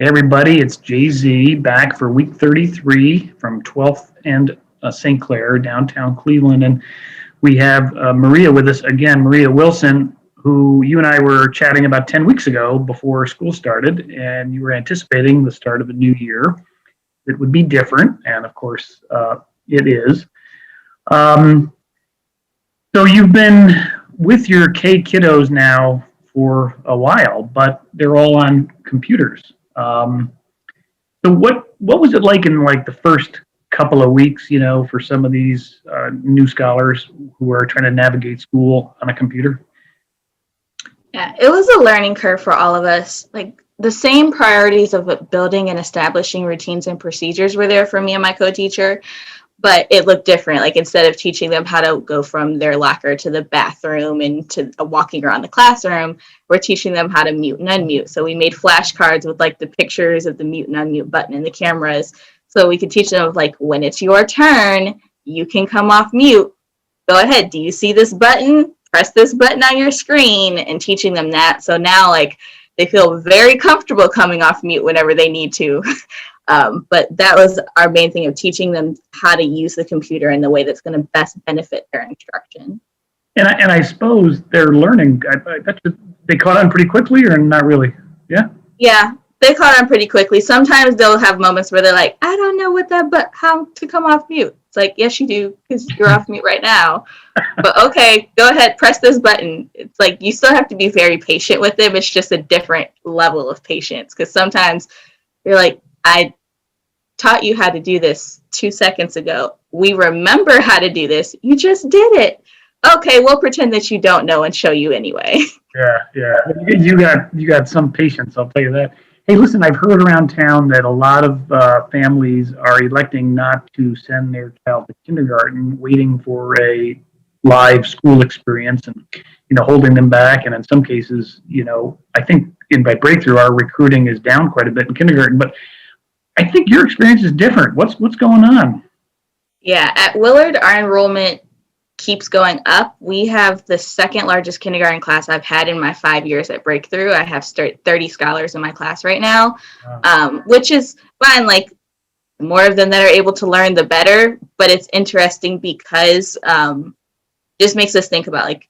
Hey everybody, it's Jay-Z back for week 33 from 12th and St. Clair, downtown Cleveland. And we have Maria with us again, Maria Wilson, who you and I were chatting about 10 weeks ago before school started. And you were anticipating the start of a new year that would be different. And of course, it is. Um, so you've been with your K kiddos now for a while, but they're all on computers. So what was it like in like the first couple of weeks, for some of these new scholars who are trying to navigate school on a computer? Yeah, it was a learning curve for all of us. Like the same priorities of building and establishing routines and procedures were there for me and my co-teacher, but it looked different. Like instead of teaching them how to go from their locker to the bathroom and to walking around the classroom, we're teaching them how to mute and unmute. So we made flashcards with like the pictures of the mute and unmute button and the cameras. So we could teach them like when it's your turn, you can come off mute. Go ahead. Do you see this button? Press this button on your screen, and teaching them that. So now like they feel very comfortable coming off mute whenever they need to. But that was our main thing of teaching them how to use the computer in the way that's going to best benefit their instruction. And I suppose they're learning. I bet they caught on pretty quickly, or not really. Yeah. Yeah, they caught on pretty quickly. Sometimes they'll have moments where they're like, I don't know how to come off mute. It's like, yes, you do, because you're off mute right now. But okay, go ahead, press this button. It's like you still have to be very patient with them. It's just a different level of patience, because sometimes you're like, I taught you how to do this 2 seconds ago. We remember how to do this. You just did it. Okay, we'll pretend that you don't know and show you anyway. Yeah. You got some patience, I'll tell you that. Hey, listen, I've heard around town that a lot of families are electing not to send their child to kindergarten, waiting for a live school experience, and holding them back. And in some cases, I think by breakthrough, our recruiting is down quite a bit in kindergarten. But I think your experience is different. What's going on? Yeah, at Willard, our enrollment keeps going up. We have the second largest kindergarten class I've had in my 5 years at Breakthrough. I have 30 scholars in my class right now, which is fine. Like the more of them that are able to learn, the better. But it's interesting because just makes us think about like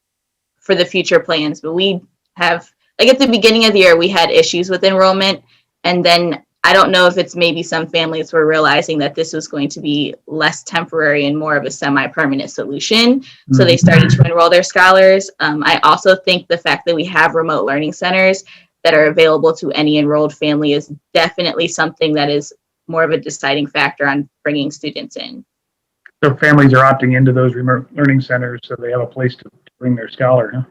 for the future plans. But we have like at the beginning of the year, we had issues with enrollment, and then I don't know if it's maybe some families were realizing that this was going to be less temporary and more of a semi-permanent solution. Mm-hmm. So they started to enroll their scholars. I also think the fact that we have remote learning centers that are available to any enrolled family is definitely something that is more of a deciding factor on bringing students in. So families are opting into those remote learning centers so they have a place to bring their scholar,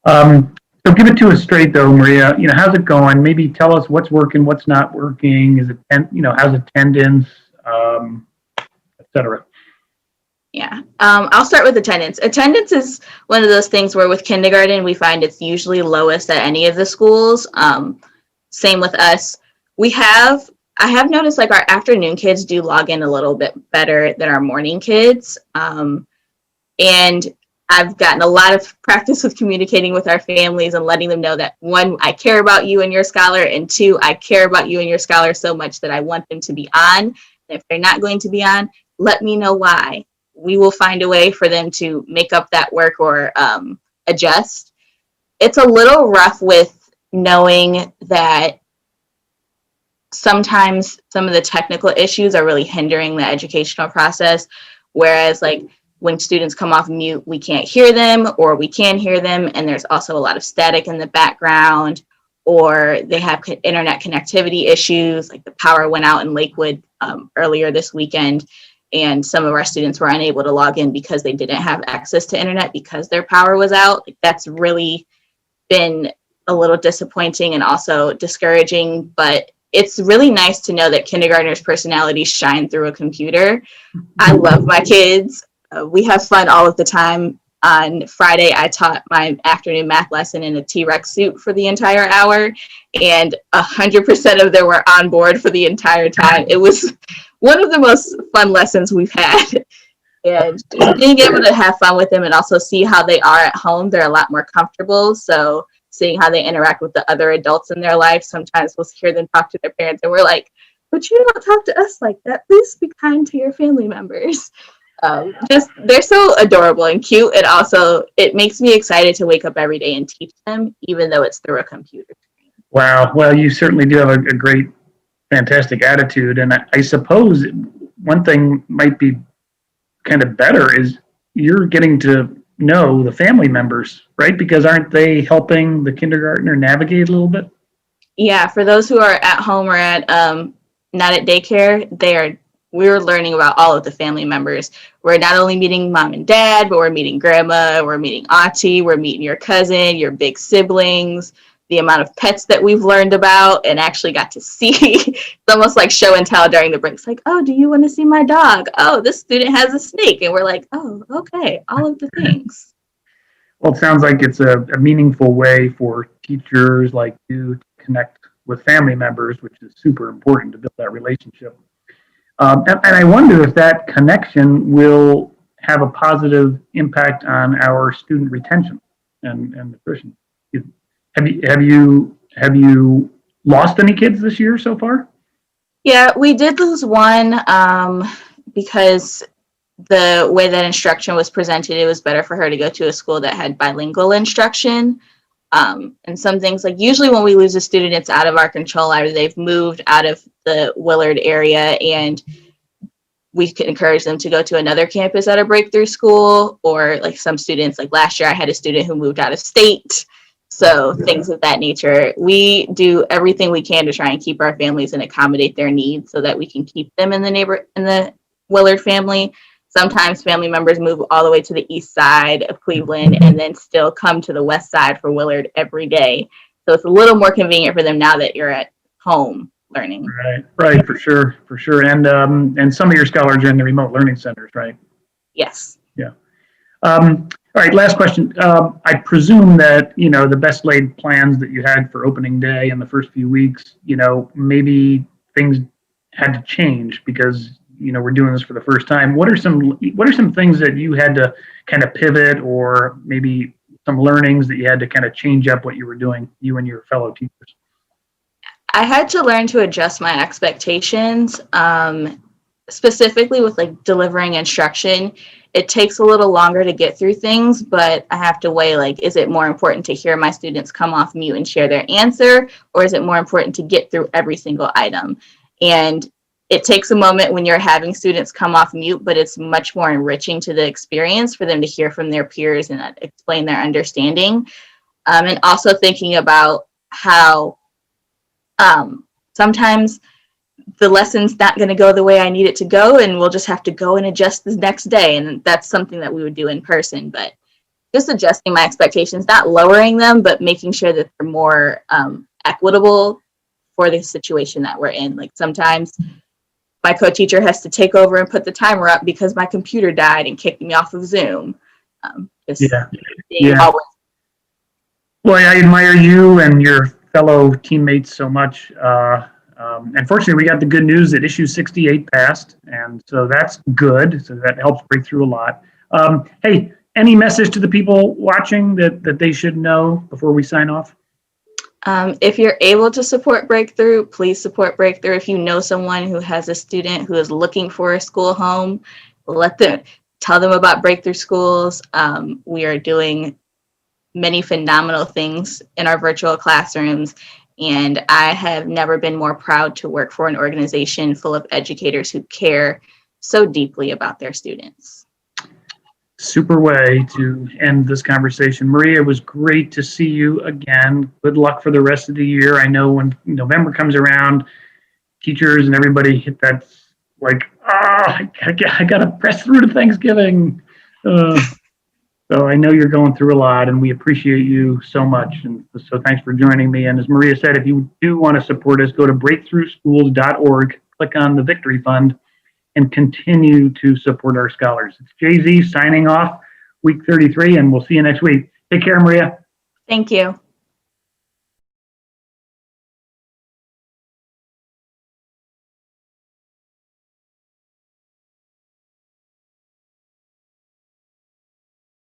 huh? So give it to us straight though, Maria. How's it going? Maybe tell us what's working, what's not working. Is it, how's attendance, et cetera? Yeah, I'll start with attendance. Attendance is one of those things where with kindergarten, we find it's usually lowest at any of the schools. Same with us. I have noticed like our afternoon kids do log in a little bit better than our morning kids. And I've gotten a lot of practice with communicating with our families and letting them know that one, I care about you and your scholar, and two, I care about you and your scholar so much that I want them to be on. And if they're not going to be on, let me know why. We will find a way for them to make up that work or adjust. It's a little rough with knowing that sometimes some of the technical issues are really hindering the educational process, whereas like when students come off mute, we can't hear them, or we can hear them, and there's also a lot of static in the background, or they have internet connectivity issues, like the power went out in Lakewood earlier this weekend, and some of our students were unable to log in because they didn't have access to internet because their power was out. Like, that's really been a little disappointing and also discouraging, but it's really nice to know that kindergartners' personalities shine through a computer. I love my kids. We have fun all of the time. On Friday, I taught my afternoon math lesson in a T-Rex suit for the entire hour, and 100% of them were on board for the entire time. It was one of the most fun lessons we've had. And just being able to have fun with them and also see how they are at home, they're a lot more comfortable. So seeing how they interact with the other adults in their life. Sometimes we'll hear them talk to their parents and we're like, but you don't talk to us like that. Please be kind to your family members. Just they're so adorable and cute, and also it makes me excited to wake up every day and teach them, even though it's through a computer. Wow. Well, you certainly do have a great, fantastic attitude. And I suppose one thing might be kind of better is you're getting to know the family members, right? Because aren't they helping the kindergartner navigate a little bit? Yeah, for those who are at home or at not at daycare, we're learning about all of the family members. We're not only meeting mom and dad, but we're meeting grandma, we're meeting auntie, we're meeting your cousin, your big siblings, the amount of pets that we've learned about and actually got to see. It's almost like show and tell during the breaks. Like, oh, do you want to see my dog? Oh, this student has a snake. And we're like, oh, okay, all of the things. Well, it sounds like it's a meaningful way for teachers like you to connect with family members, which is super important to build that relationship. And I wonder if that connection will have a positive impact on our student retention and nutrition. Have you lost any kids this year so far? Yeah, we did lose one because the way that instruction was presented, it was better for her to go to a school that had bilingual instruction. And some things, like usually when we lose a student, it's out of our control. Either they've moved out of the Willard area and we can encourage them to go to another campus at a breakthrough school, or like some students, like last year I had a student who moved out of state. So things of that nature. We do everything we can to try and keep our families and accommodate their needs so that we can keep them in the Willard family. Sometimes family members move all the way to the east side of Cleveland and then still come to the west side for Willard every day. So it's a little more convenient for them now that you're at home learning. Right, for sure. And some of your scholars are in the remote learning centers, right? Yes. Yeah. All right, last question. I presume that, the best laid plans that you had for opening day in the first few weeks, maybe things had to change because, we're doing this for the first time. What are some things that you had to kind of pivot, or maybe some learnings that you had to kind of change up what you were doing, you and your fellow teachers? I had to learn to adjust my expectations, specifically with like delivering instruction. It takes a little longer to get through things, but I have to weigh, like, is it more important to hear my students come off mute and share their answer, or is it more important to get through every single item? And it takes a moment when you're having students come off mute, but it's much more enriching to the experience for them to hear from their peers and explain their understanding. And also thinking about how sometimes the lesson's not going to go the way I need it to go, and we'll just have to go and adjust the next day. And that's something that we would do in person, but just adjusting my expectations, not lowering them, but making sure that they're more equitable for the situation that we're in. Like sometimes my co-teacher has to take over and put the timer up because my computer died and kicked me off of Zoom. Yeah. Well, I admire you and your fellow teammates so much. Unfortunately, we got the good news that issue 68 passed, and so that's good. So that helps break through a lot. Hey, any message to the people watching that they should know before we sign off? If you're able to support Breakthrough, please support Breakthrough. If you know someone who has a student who is looking for a school home, tell them about Breakthrough Schools. We are doing many phenomenal things in our virtual classrooms, and I have never been more proud to work for an organization full of educators who care so deeply about their students. Super way to end this conversation. Maria, it was great to see you again. Good luck for the rest of the year. I know when November comes around, teachers and everybody hit that, like, I got to press through to Thanksgiving. So I know you're going through a lot, and we appreciate you so much. And so thanks for joining me. And as Maria said, if you do want to support us, go to breakthroughschools.org, click on the Victory Fund, and continue to support our scholars. It's Jay-Z signing off, week 33, and we'll see you next week. Take care, Maria. Thank you.